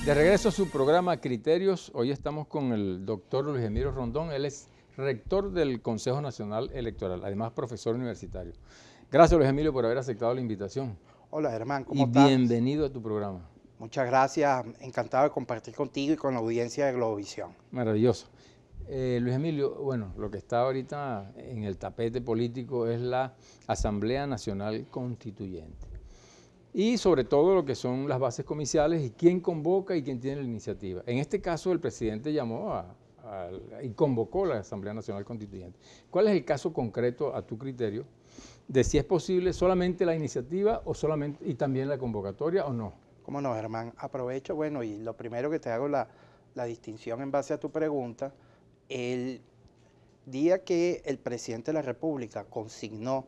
De regreso a su programa Criterios, hoy estamos con el doctor Luis Emilio Rondón. Él es rector del Consejo Nacional Electoral, además profesor universitario. Gracias, Luis Emilio, por haber aceptado la invitación. Hola, Germán, ¿cómo estás? Y bienvenido a tu programa. Muchas gracias, encantado de compartir contigo y con la audiencia de Globovisión. Maravilloso. Luis Emilio, bueno, lo que está ahorita en el tapete político es la Asamblea Nacional Constituyente. Y sobre todo lo que son las bases comiciales y quién convoca y quién tiene la iniciativa. En este caso el presidente llamó y convocó la Asamblea Nacional Constituyente. ¿Cuál es el caso concreto a tu criterio de si es posible solamente la iniciativa o solamente y también la convocatoria o no? ¿Cómo no, Germán? Aprovecho, bueno, y lo primero que te hago la distinción en base a tu pregunta. El día que el presidente de la República consignó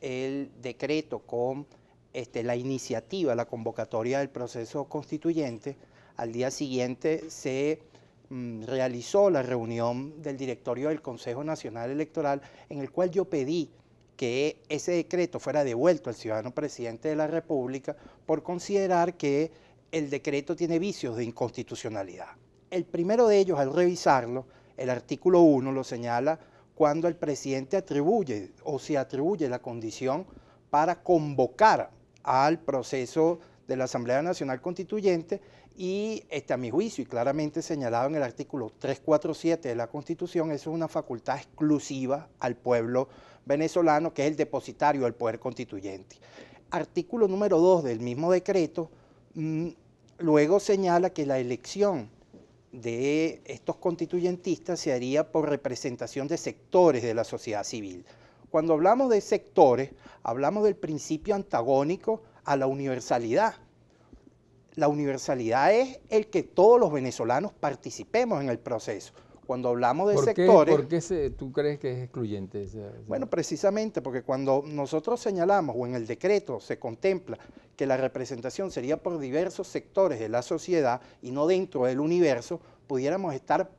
el decreto con la iniciativa, la convocatoria del proceso constituyente, al día siguiente se realizó la reunión del directorio del Consejo Nacional Electoral, en el cual yo pedí que ese decreto fuera devuelto al ciudadano presidente de la República por considerar que el decreto tiene vicios de inconstitucionalidad. El primero de ellos, al revisarlo, el artículo 1 lo señala cuando el presidente atribuye o se atribuye la condición para convocar al proceso de la Asamblea Nacional Constituyente y a mi juicio y claramente señalado en el artículo 347 de la Constitución, eso es una facultad exclusiva al pueblo venezolano, que es el depositario del poder constituyente. Artículo número 2 del mismo decreto, luego señala que la elección de estos constituyentistas se haría por representación de sectores de la sociedad civil. Cuando hablamos de sectores, hablamos del principio antagónico a la universalidad. La universalidad es el que todos los venezolanos participemos en el proceso. Cuando hablamos de sectores... ¿Por qué tú crees que es excluyente? Bueno, precisamente porque cuando nosotros señalamos o en el decreto se contempla que la representación sería por diversos sectores de la sociedad y no dentro del universo, pudiéramos estar,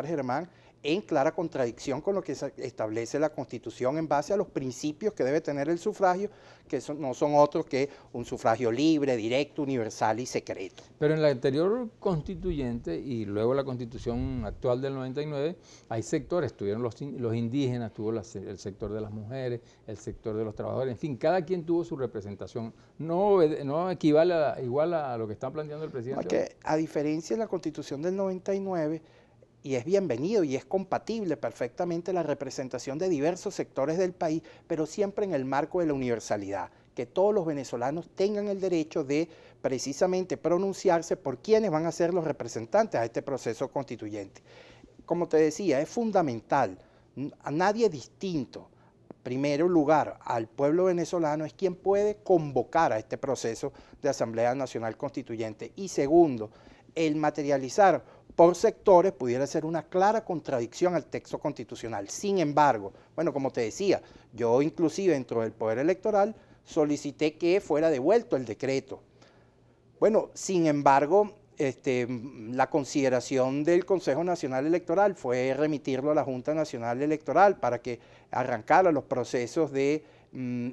Germán, en clara contradicción con lo que establece la Constitución en base a los principios que debe tener el sufragio, que no son otros que un sufragio libre, directo, universal y secreto. Pero en la anterior constituyente y luego la Constitución actual del 99, hay sectores, estuvieron los indígenas, tuvo el sector de las mujeres, el sector de los trabajadores, en fin, cada quien tuvo su representación. No equivale igual a lo que está planteando el presidente. No, que a diferencia de la Constitución del 99, y es bienvenido y es compatible perfectamente la representación de diversos sectores del país, pero siempre en el marco de la universalidad, que todos los venezolanos tengan el derecho de precisamente pronunciarse por quienes van a ser los representantes a este proceso constituyente. Como te decía, es fundamental, a nadie distinto, primero lugar al pueblo venezolano es quien puede convocar a este proceso de Asamblea Nacional Constituyente y segundo, el materializar por sectores pudiera ser una clara contradicción al texto constitucional. Sin embargo, bueno, como te decía, yo inclusive dentro del Poder Electoral solicité que fuera devuelto el decreto. Bueno, sin embargo, la consideración del Consejo Nacional Electoral fue remitirlo a la Junta Nacional Electoral para que arrancara los procesos de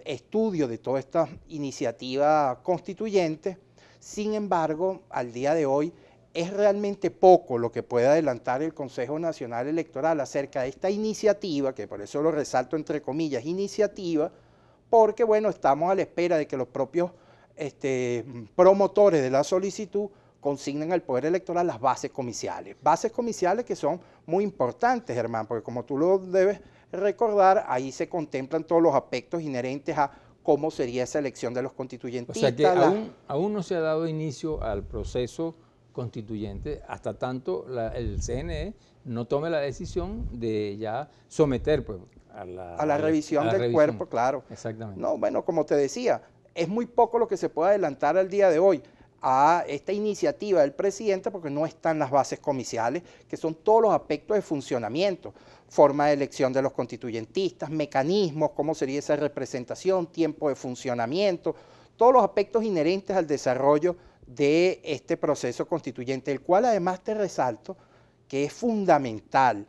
estudio de toda esta iniciativa constituyente. Sin embargo, al día de hoy, es realmente poco lo que puede adelantar el Consejo Nacional Electoral acerca de esta iniciativa, que por eso lo resalto entre comillas, iniciativa, porque bueno, estamos a la espera de que los propios promotores de la solicitud consignen al Poder Electoral las bases comiciales que son muy importantes, Germán, porque como tú lo debes recordar, ahí se contemplan todos los aspectos inherentes a cómo sería esa elección de los constituyentistas. O sea que aún no se ha dado inicio al proceso constituyente hasta tanto el CNE no tome la decisión de ya someter pues, a la revisión del cuerpo, claro. Exactamente. No, bueno, como te decía, es muy poco lo que se puede adelantar al día de hoy a esta iniciativa del presidente porque no están las bases comiciales, que son todos los aspectos de funcionamiento, forma de elección de los constituyentistas, mecanismos, cómo sería esa representación, tiempo de funcionamiento, todos los aspectos inherentes al desarrollo de este proceso constituyente, el cual además te resalto que es fundamental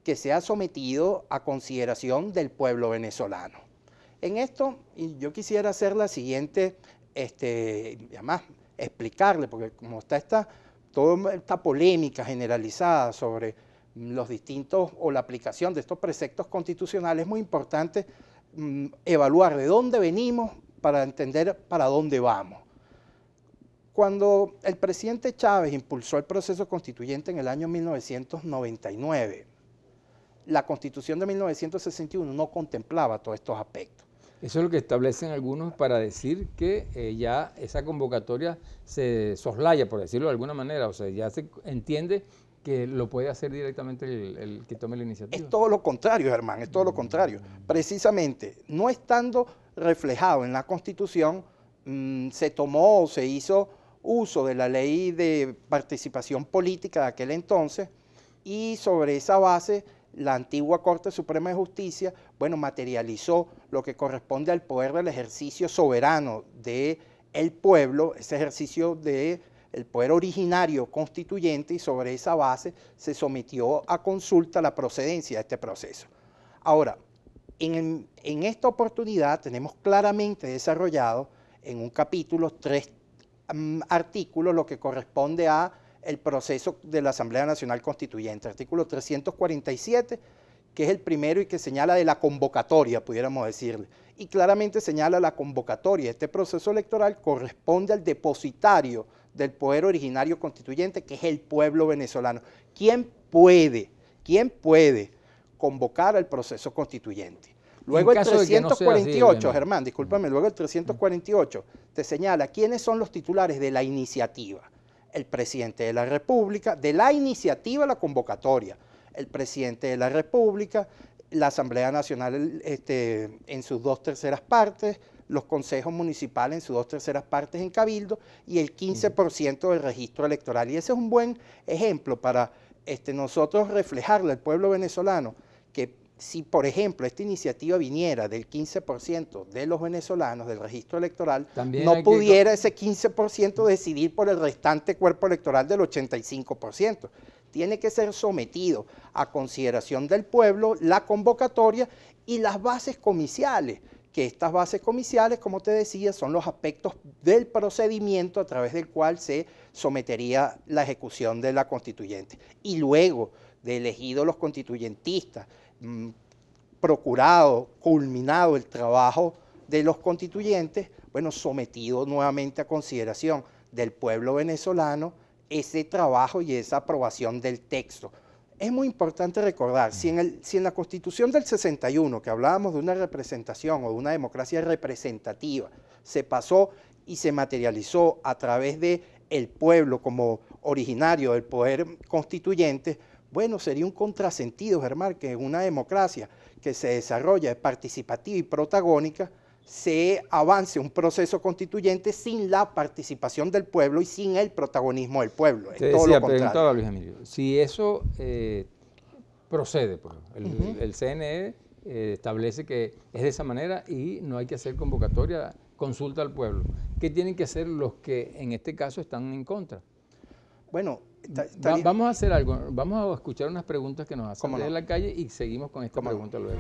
que sea sometido a consideración del pueblo venezolano. En esto, yo quisiera hacer la siguiente, además, explicarle, porque como está toda esta polémica generalizada sobre los distintos o la aplicación de estos preceptos constitucionales, es muy importante evaluar de dónde venimos para entender para dónde vamos. Cuando el presidente Chávez impulsó el proceso constituyente en el año 1999, la Constitución de 1961 no contemplaba todos estos aspectos. Eso es lo que establecen algunos para decir que ya esa convocatoria se soslaya, por decirlo de alguna manera, o sea, ya se entiende que lo puede hacer directamente el que tome la iniciativa. Es todo lo contrario, Germán, es todo lo contrario. Precisamente, no estando reflejado en la Constitución, se hizo uso de la ley de participación política de aquel entonces, y sobre esa base la antigua Corte Suprema de Justicia, bueno, materializó lo que corresponde al poder del ejercicio soberano del pueblo, ese ejercicio del poder originario constituyente, y sobre esa base se sometió a consulta la procedencia de este proceso. Ahora, en esta oportunidad tenemos claramente desarrollado en un capítulo 3 artículos lo que corresponde a el proceso de la Asamblea Nacional Constituyente, artículo 347, que es el primero y que señala de la convocatoria, pudiéramos decirle, y claramente señala la convocatoria. Este proceso electoral corresponde al depositario del poder originario constituyente, que es el pueblo venezolano. ¿Quién puede convocar al proceso constituyente? Luego el 348, Germán, discúlpame, luego el 348 te señala quiénes son los titulares de la iniciativa. El presidente de la República, de la iniciativa a la convocatoria, el presidente de la República, la Asamblea Nacional en sus 2/3 partes, los consejos municipales en sus 2/3 partes en cabildo, y el 15% del registro electoral. Y ese es un buen ejemplo para nosotros reflejarle al pueblo venezolano que si, por ejemplo, esta iniciativa viniera del 15% de los venezolanos del registro electoral, también no pudiera ese 15% decidir por el restante cuerpo electoral del 85%. Tiene que ser sometido a consideración del pueblo la convocatoria y las bases comiciales, que estas bases comiciales, como te decía, son los aspectos del procedimiento a través del cual se sometería la ejecución de la constituyente. Y luego de elegidos los constituyentistas, procurado, culminado el trabajo de los constituyentes, bueno, sometido nuevamente a consideración del pueblo venezolano ese trabajo y esa aprobación del texto. Es muy importante recordar, si en la Constitución del 61, que hablábamos de una representación o de una democracia representativa, se pasó y se materializó a través de el pueblo como originario del poder constituyente, bueno, sería un contrasentido, Germán, que en una democracia que se desarrolla participativa y protagónica, se avance un proceso constituyente sin la participación del pueblo y sin el protagonismo del pueblo. Te decía, preguntaba Luis Emilio, si eso procede, pues, el CNE establece que es de esa manera y no hay que hacer convocatoria, consulta al pueblo. ¿Qué tienen que hacer los que en este caso están en contra? Bueno, vamos a hacer algo, vamos a escuchar unas preguntas que nos hacen desde la calle y seguimos con esta pregunta luego.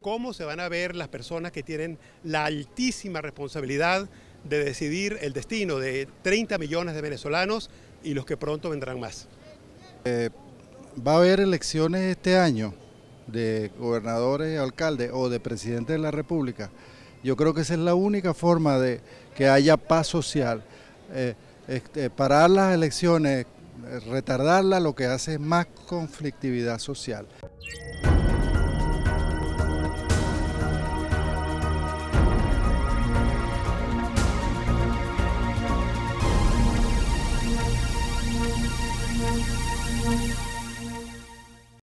¿Cómo se van a ver las personas que tienen la altísima responsabilidad de decidir el destino de 30 millones de venezolanos y los que pronto vendrán más? Va a haber elecciones este año de gobernadores, alcaldes o de presidente de la República. Yo creo que esa es la única forma de que haya paz social. Parar las elecciones, retardarlas, lo que hace es más conflictividad social.